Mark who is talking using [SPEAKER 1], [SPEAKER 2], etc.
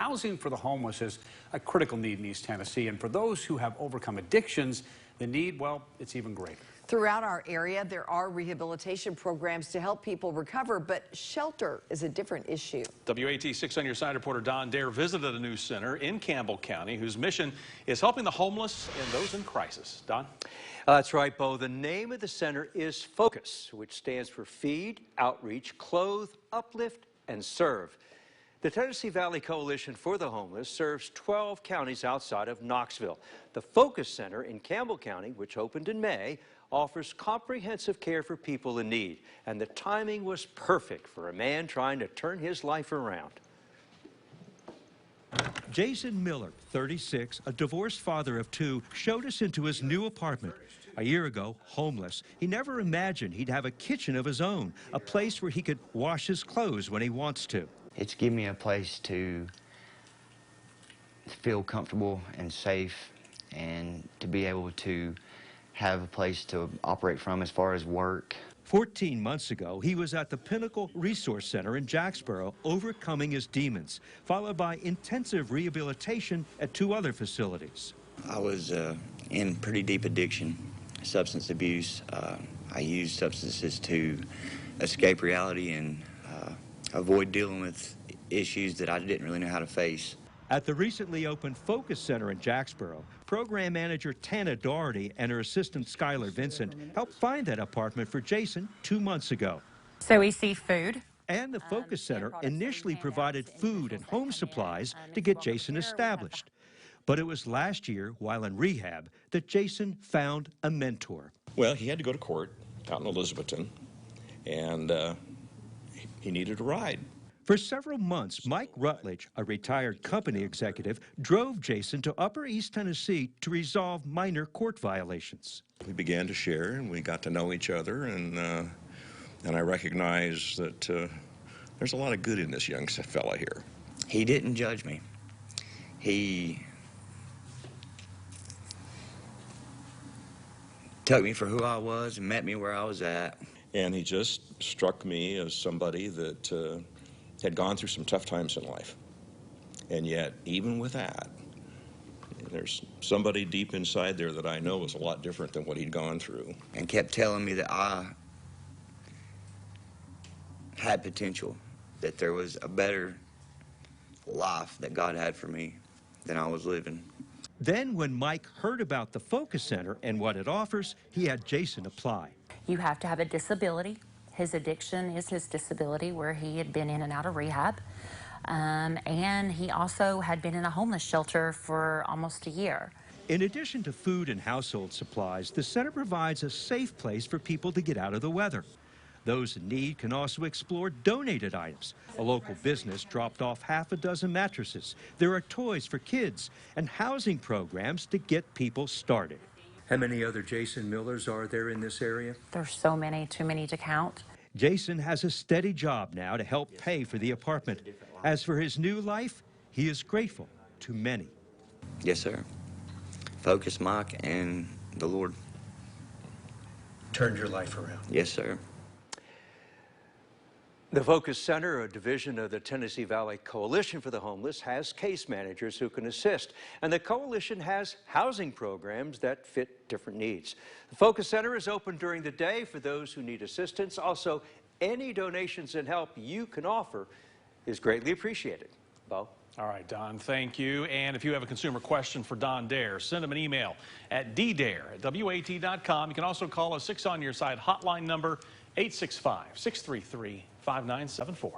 [SPEAKER 1] housing for the homeless is a critical need in East Tennessee, and for those who have overcome addictions, the need, well, it's even greater.
[SPEAKER 2] Throughout our area, there are rehabilitation programs to help people recover, but shelter is a different issue.
[SPEAKER 3] WAT 6 on Your Side reporter Don Dare visited a new center in Campbell County whose mission is helping the homeless and those in crisis. Don?
[SPEAKER 4] That's right, Bo. The name of the center is F.O.C.U.S, which stands for Feed, Outreach, Clothe, Uplift, and Serve. The Tennessee Valley Coalition for the Homeless serves 12 counties outside of Knoxville. The F.O.C.U.S Center in Campbell County, which opened in May, offers comprehensive care for people in need. And the timing was perfect for a man trying to turn his life around.
[SPEAKER 5] Jason Miller, 36, a divorced father of 2, showed us into his new apartment. A year ago, homeless, he never imagined he'd have a kitchen of his own, a place where he could wash his clothes when he wants to.
[SPEAKER 6] It's given me a place to feel comfortable and safe, and to be able to have a place to operate from as far as work.
[SPEAKER 5] 14 months ago, he was at the Pinnacle Resource Center in Jacksboro overcoming his demons, followed by intensive rehabilitation at 2 other facilities.
[SPEAKER 6] I was in pretty deep addiction, substance abuse. I used substances to escape reality and avoid dealing with issues that I didn't really know how to face.
[SPEAKER 5] At the recently opened F.O.C.U.S Center in Jacksboro, program manager Tana Doherty and her assistant Skylar Vincent helped find that apartment for Jason 2 months ago.
[SPEAKER 7] So we see food.
[SPEAKER 5] And the F.O.C.U.S Center initially provided food and home supplies to get Jason established. But it was last year, while in rehab, that Jason found a mentor.
[SPEAKER 8] Well, he had to go to court out in Elizabethton, and he needed a ride.
[SPEAKER 5] For several months, Mike Rutledge, a retired company executive, drove Jason to Upper East Tennessee to resolve minor court violations.
[SPEAKER 8] We began to share, and we got to know each other, and I recognized that there's a lot of good in this young fella here.
[SPEAKER 6] He didn't judge me. He took me for who I was and met me where I was at.
[SPEAKER 8] And he just struck me as somebody that had gone through some tough times in life. And yet, even with that, there's somebody deep inside there that I know was a lot different than what he'd gone through.
[SPEAKER 6] And kept telling me that I had potential, that there was a better life that God had for me than I was living.
[SPEAKER 5] Then, when Mike heard about the F.O.C.U.S Center and what it offers, he had Jason apply.
[SPEAKER 7] You have to have a disability. His addiction is his disability, where he had been in and out of rehab. And he also had been in a homeless shelter for almost a year.
[SPEAKER 5] In addition to food and household supplies, the center provides a safe place for people to get out of the weather. Those in need can also explore donated items. A local business dropped off half a dozen mattresses. There are toys for kids and housing programs to get people started. How many other Jason Millers are there in this area?
[SPEAKER 7] There's so many, too many to count.
[SPEAKER 5] Jason has a steady job now to help pay for the apartment. As for his new life, he is grateful to many.
[SPEAKER 6] Yes, sir. F.O.C.U.S, Mike, and the Lord.
[SPEAKER 5] Turned your life around.
[SPEAKER 6] Yes, sir.
[SPEAKER 4] The F.O.C.U.S Center, a division of the Tennessee Valley Coalition for the Homeless, has case managers who can assist. And the coalition has housing programs that fit different needs. The F.O.C.U.S Center is open during the day for those who need assistance. Also, any donations and help you can offer is greatly appreciated. Bo?
[SPEAKER 3] All right, Don, thank you. And if you have a consumer question for Don Dare, send him an email at ddare@wat.com. You can also call a 6 on Your Side hotline number, 865-633-5974.